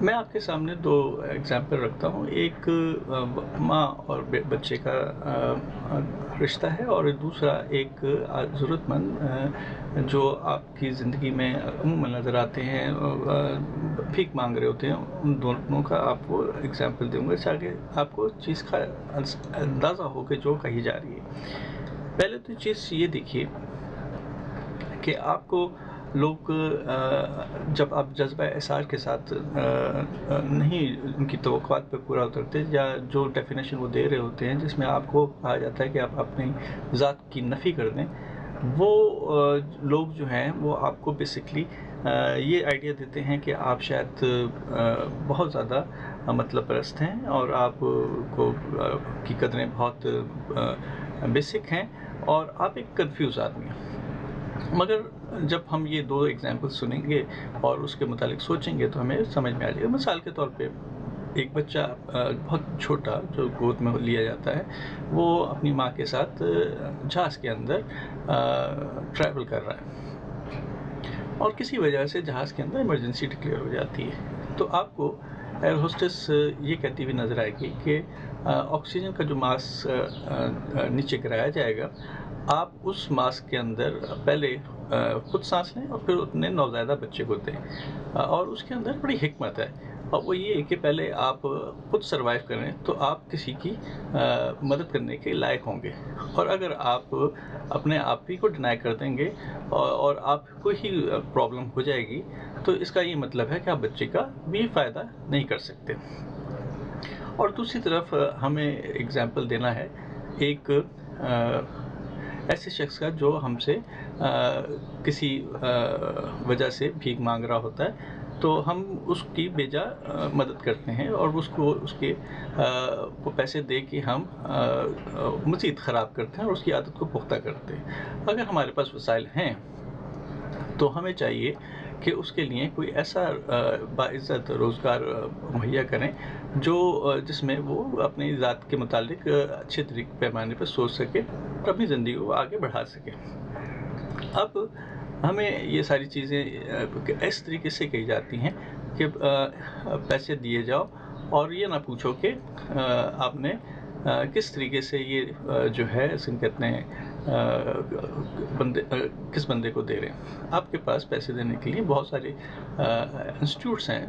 میں آپ کے سامنے 2 ایگزامپل رکھتا ہوں. ایک ماں اور بچے کا رشتہ ہے، اور دوسرا ایک ضرورت مند جو آپ کی زندگی میں عموماً نظر آتے ہیں، بھیک مانگ رہے ہوتے ہیں. ان دونوں کا آپ کو ایگزامپل دوں گا تاکہ آپ کو چیز کا اندازہ ہو کہ جو کہی جا رہی ہے. پہلے تو چیز یہ دیکھیے کہ آپ کو لوگ جب آپ جذبہ احساس کے ساتھ نہیں ان کی توقعات پہ پورا اترتے، یا جو ڈیفینیشن وہ دے رہے ہوتے ہیں جس میں آپ کو کہا جاتا ہے کہ آپ اپنی ذات کی نفی کر دیں، وہ لوگ جو ہیں وہ آپ کو بیسکلی یہ آئیڈیا دیتے ہیں کہ آپ شاید بہت زیادہ مطلب پرست ہیں، اور آپ کو کی قدریں بہت بیسک ہیں، اور آپ ایک کنفیوز آدمی ہیں. مگر جب ہم یہ 2 ایگزامپل سنیں گے اور اس کے متعلق سوچیں گے تو ہمیں سمجھ میں آ جائے گا. مثال کے طور پہ ایک بچہ بہت چھوٹا جو گود میں لیا جاتا ہے، وہ اپنی ماں کے ساتھ جہاز کے اندر ٹریول کر رہا ہے، اور کسی وجہ سے جہاز کے اندر ایمرجنسی ڈکلیئر ہو جاتی ہے. تو آپ کو ایئر ہوسٹس یہ کہتی ہوئی نظر آئے گی کہ آکسیجن کا جو ماسک نیچے گرایا جائے گا، آپ اس ماسک کے اندر پہلے خود سانس لیں اور پھر اپنے نوزائیدہ بچے کو دیں. اور اس کے اندر بڑی حکمت ہے، اور وہ یہ ہے کہ پہلے آپ خود سروائیو کریں تو آپ کسی کی مدد کرنے کے لائق ہوں گے. اور اگر آپ اپنے آپ ہی کو ڈینائی کر دیں گے اور آپ کو ہی پرابلم ہو جائے گی، تو اس کا یہ مطلب ہے کہ آپ بچے کا بھی فائدہ نہیں کر سکتے. اور دوسری طرف ہمیں ایگزامپل دینا ہے ایک ایسے شخص کا جو ہم سے کسی وجہ سے بھیک مانگ رہا ہوتا ہے، تو ہم اس کی بیجا مدد کرتے ہیں، اور اس کے پیسے دے کے ہم مزید خراب کرتے ہیں اور اس کی عادت کو پختہ کرتے ہیں. اگر ہمارے پاس وسائل ہیں تو ہمیں چاہیے کہ اس کے لیے کوئی ایسا باعزت روزگار مہیا کریں جس میں وہ اپنی ذات کے متعلق اچھے پیمانے پر سوچ سکے اور اپنی زندگی کو آگے بڑھا سکے. اب ہمیں یہ ساری چیزیں اس طریقے سے کہی جاتی ہیں کہ پیسے دیے جاؤ اور یہ نہ پوچھو کہ آپ نے کس طریقے سے یہ جو ہے کہتے ہیں کس بندے کو دے رہے ہیں. آپ کے پاس پیسے دینے کے لیے بہت سارے انسٹیٹیوٹس ہیں،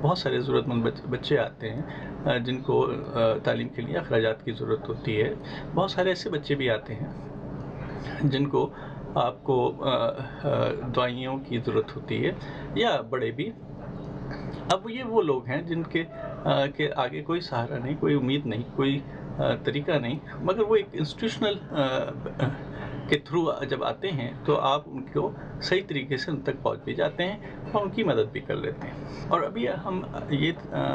بہت سارے ضرورت مند بچے آتے ہیں جن کو تعلیم کے لیے اخراجات کی ضرورت ہوتی ہے. بہت سارے ایسے بچے بھی آتے ہیں جن کو آپ کو دوائیوں کی ضرورت ہوتی ہے، یا بڑے بھی. اب یہ وہ لوگ ہیں جن کے آگے کوئی سہارا نہیں، کوئی امید نہیں، کوئی طریقہ نہیں، مگر وہ ایک انسٹیٹیوشنل کے تھرو جب آتے ہیں تو آپ ان کو صحیح طریقے سے ان تک پہنچ بھی جاتے ہیں اور ان کی مدد بھی کر لیتے ہیں. اور ابھی ہم یہ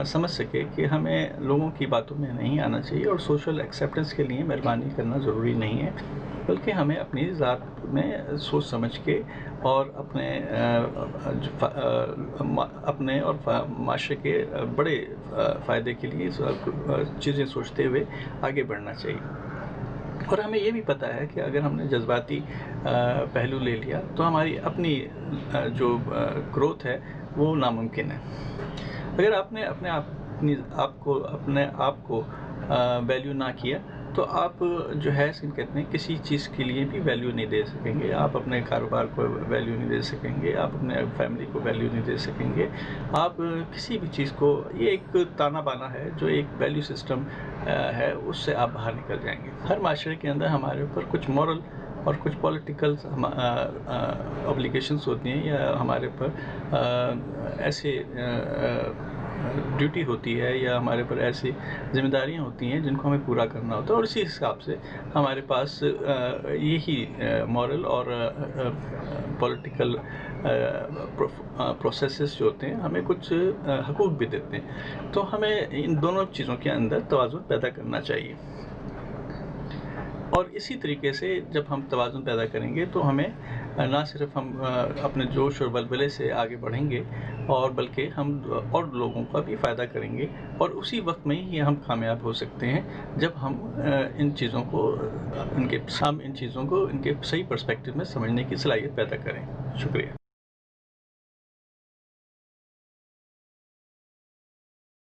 سمجھ سکے کہ ہمیں لوگوں کی باتوں میں نہیں آنا چاہیے، اور سوشل ایکسیپٹنس کے لیے مہربانی کرنا ضروری نہیں ہے، بلکہ ہمیں اپنی ذات میں سوچ سمجھ کے اور اپنے اور معاشرے کے بڑے فائدے کے لیے چیزیں سوچتے ہوئے آگے بڑھنا چاہیے. اور ہمیں یہ بھی پتہ ہے کہ اگر ہم نے جذباتی پہلو لے لیا تو ہماری اپنی جو گروتھ ہے وہ ناممکن ہے. اگر آپ نے اپنے آپ کو ویلیو نہ کیا تو آپ جو ہے کہتے ہیں کسی چیز کے لیے بھی ویلیو نہیں دے سکیں گے. آپ اپنے کاروبار کو ویلیو نہیں دے سکیں گے، آپ اپنے فیملی کو ویلیو نہیں دے سکیں گے. آپ کسی بھی چیز کو، یہ ایک تانا بانا ہے جو ایک ویلیو سسٹم ہے، اس سے آپ باہر نکل جائیں گے. ہر معاشرے کے اندر ہمارے اوپر کچھ مورل اور کچھ پولیٹیکل اوبلیگیشنس ہوتی ہیں، یا ہمارے اوپر ایسے ڈیوٹی ہوتی ہے، یا ہمارے پر ایسی ذمہ داریاں ہوتی ہیں جن کو ہمیں پورا کرنا ہوتا ہے. اور اسی حساب سے ہمارے پاس یہی مورل اور پولیٹیکل پروسیسز جو ہوتے ہیں ہمیں کچھ حقوق بھی دیتے ہیں. تو ہمیں ان دونوں چیزوں کے اندر توازن پیدا کرنا چاہیے. اور اسی طریقے سے جب ہم توازن پیدا کریں گے تو ہمیں نہ صرف ہم اپنے جوش اور ولولے سے آگے بڑھیں گے، اور بلکہ ہم اور لوگوں کا بھی فائدہ کریں گے. اور اسی وقت میں ہی ہم کامیاب ہو سکتے ہیں جب ہم ان چیزوں کو ان کے صحیح پرسپیکٹو میں سمجھنے کی صلاحیت پیدا کریں. شکریہ.